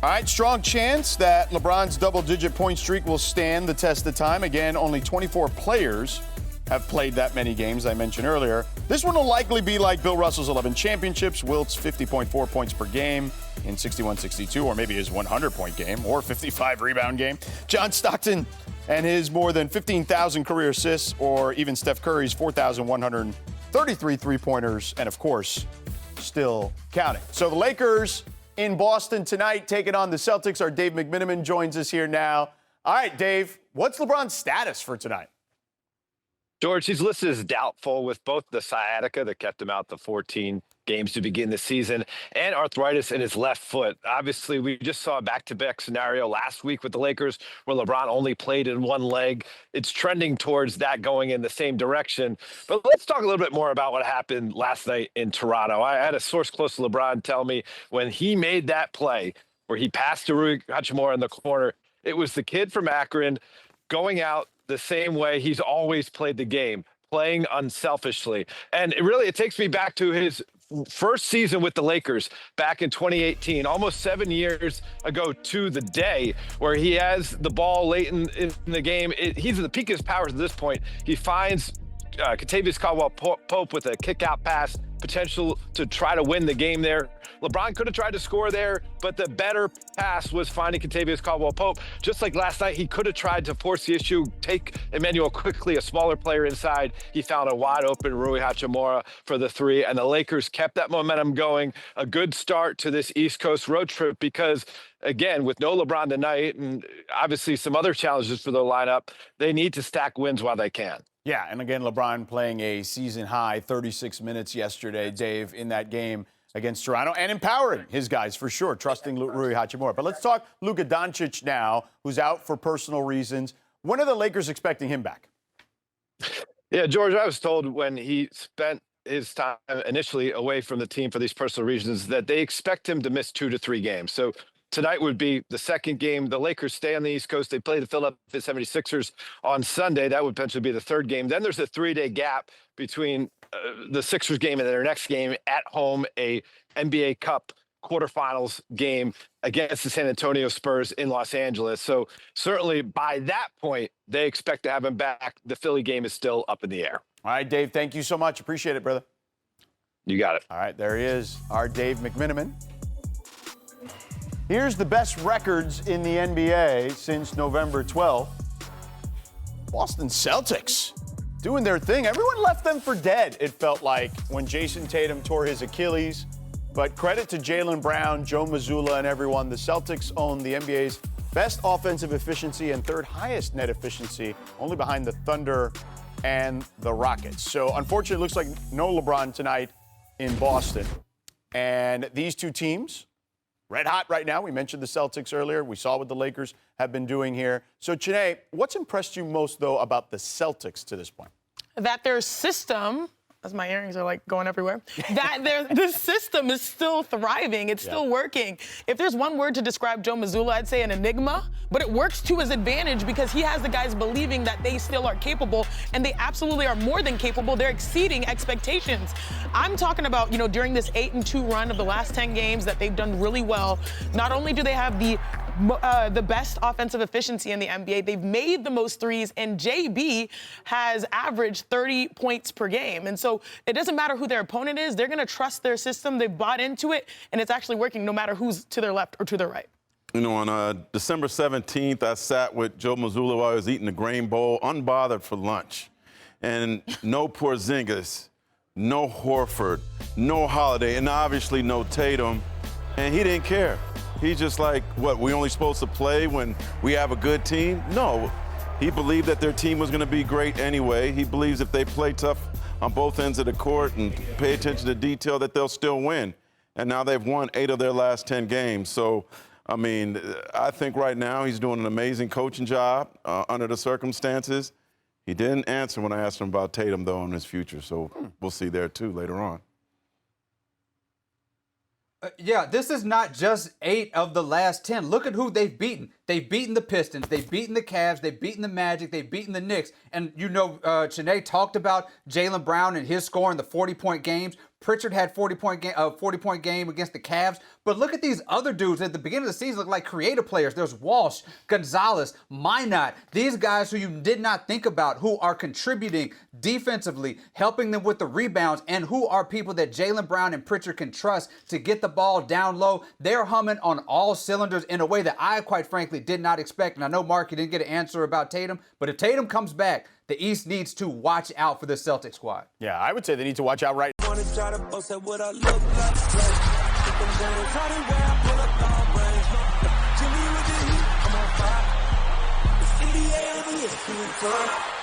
All right, strong chance that LeBron's double-digit point streak will stand the test of time. Again, only 24 players have played that many games, I mentioned earlier. This one will likely be like Bill Russell's 11 championships, Wilt's 50.4 points per game in 61-62, or maybe his 100-point game, or 55-rebound game. John Stockton and his more than 15,000 career assists, or even Steph Curry's 4,133 three-pointers, and of course, still counting. So the Lakers in Boston tonight, taking on the Celtics. Our Dave McMiniman joins us here now. All right, Dave, what's LeBron's status for tonight? George, he's listed as doubtful with both the sciatica that kept him out the 14 games to begin the season and arthritis in his left foot. Obviously, we just saw a back-to-back scenario last week with the Lakers where LeBron only played in one leg. It's trending towards that going in the same direction. But let's talk a little bit more about what happened last night in Toronto. I had a source close to LeBron tell me when he made that play where he passed to Rui Hachimura in the corner, it was the kid from Akron going out the same way he's always played the game, playing unselfishly. And it takes me back to his first season with the Lakers back in 2018, almost 7 years ago to the day, where he has the ball late in the game. He's at the peak of his powers at this point. He finds Kentavious Caldwell-Pope with a kick-out pass, potential to try to win the game there. LeBron could have tried to score there, but the better pass was finding Kentavious Caldwell-Pope. Just like last night, he could have tried to force the issue, take Emmanuel quickly, a smaller player inside. He found a wide-open Rui Hachimura for the three, and the Lakers kept that momentum going. A good start to this East Coast road trip because, again, with no LeBron tonight and obviously some other challenges for their lineup, they need to stack wins while they can. Yeah, and again, LeBron playing a season-high 36 minutes yesterday, Dave, in that game against Toronto, and empowering his guys for sure, trusting Rui Hachimura. But let's talk Luka Doncic now, who's out for personal reasons. When are the Lakers expecting him back? Yeah, George, I was told when he spent his time initially away from the team for these personal reasons that they expect him to miss 2 to 3 games. So tonight would be the second game. The Lakers stay on the East Coast. They play the Philadelphia 76ers on Sunday. That would potentially be the third game. Then there's a 3-day gap between the Sixers game and their next game at home, a NBA Cup quarterfinals game against the San Antonio Spurs in Los Angeles. So certainly by that point, they expect to have him back. The Philly game is still up in the air. All right, Dave, thank you so much. Appreciate it, brother. You got it. All right, there he is, our Dave McMiniman. Here's the best records in the NBA since November 12th. Boston Celtics doing their thing. Everyone left them for dead, it felt like, when Jason Tatum tore his Achilles. But credit to Jaylen Brown, Joe Mazzulla, and everyone. The Celtics own the NBA's best offensive efficiency and third highest net efficiency, only behind the Thunder and the Rockets. So unfortunately, it looks like no LeBron tonight in Boston. And these two teams, red hot right now. We mentioned the Celtics earlier. We saw what the Lakers have been doing here. So, Chiney, what's impressed you most, though, about the Celtics to this point? That their system, as my earrings are like going everywhere, that the system is still thriving. It's still working. If there's one word to describe Joe Mazzulla, I'd say an enigma. But it works to his advantage because he has the guys believing that they still are capable, and they absolutely are more than capable. They're exceeding expectations. I'm talking about, during this 8-2 run of the last 10 games that they've done really well. Not only do they have the best offensive efficiency in the NBA, they've made the most threes, and JB has averaged 30 points per game. And so it doesn't matter who their opponent is. They're going to trust their system. They've bought into it, and it's actually working no matter who's to their left or to their right. On December 17th, I sat with Joe Mazzulla while I was eating the Grain Bowl, unbothered for lunch. And no Porzingis, no Horford, no Holiday, and obviously no Tatum. And he didn't care. He's just like, what, we only supposed to play when we have a good team? No. He believed that their team was going to be great anyway. He believes if they play tough on both ends of the court and pay attention to detail that they'll still win. And now they've won 8 of their last 10 games. So, I think right now he's doing an amazing coaching job under the circumstances. He didn't answer when I asked him about Tatum, though, in his future. So we'll see there, too, later on. This is not just 8 of the last 10. Look at who they've beaten. They've beaten the Pistons. They've beaten the Cavs. They've beaten the Magic. They've beaten the Knicks. And, Chiney talked about Jaylen Brown and his score in the 40-point games. Pritchard had 40-point game against the Cavs. But look at these other dudes at the beginning of the season look like creative players. There's Walsh, Gonzalez, Minot. These guys who you did not think about, who are contributing defensively, helping them with the rebounds, and who are people that Jaylen Brown and Pritchard can trust to get the ball down low. They're humming on all cylinders in a way that I, quite frankly, did not expect. And I know, Mark, you didn't get an answer about Tatum, but if Tatum comes back, the East needs to watch out for the Celtics squad. Yeah, I would say they need to watch out right now. NBA on the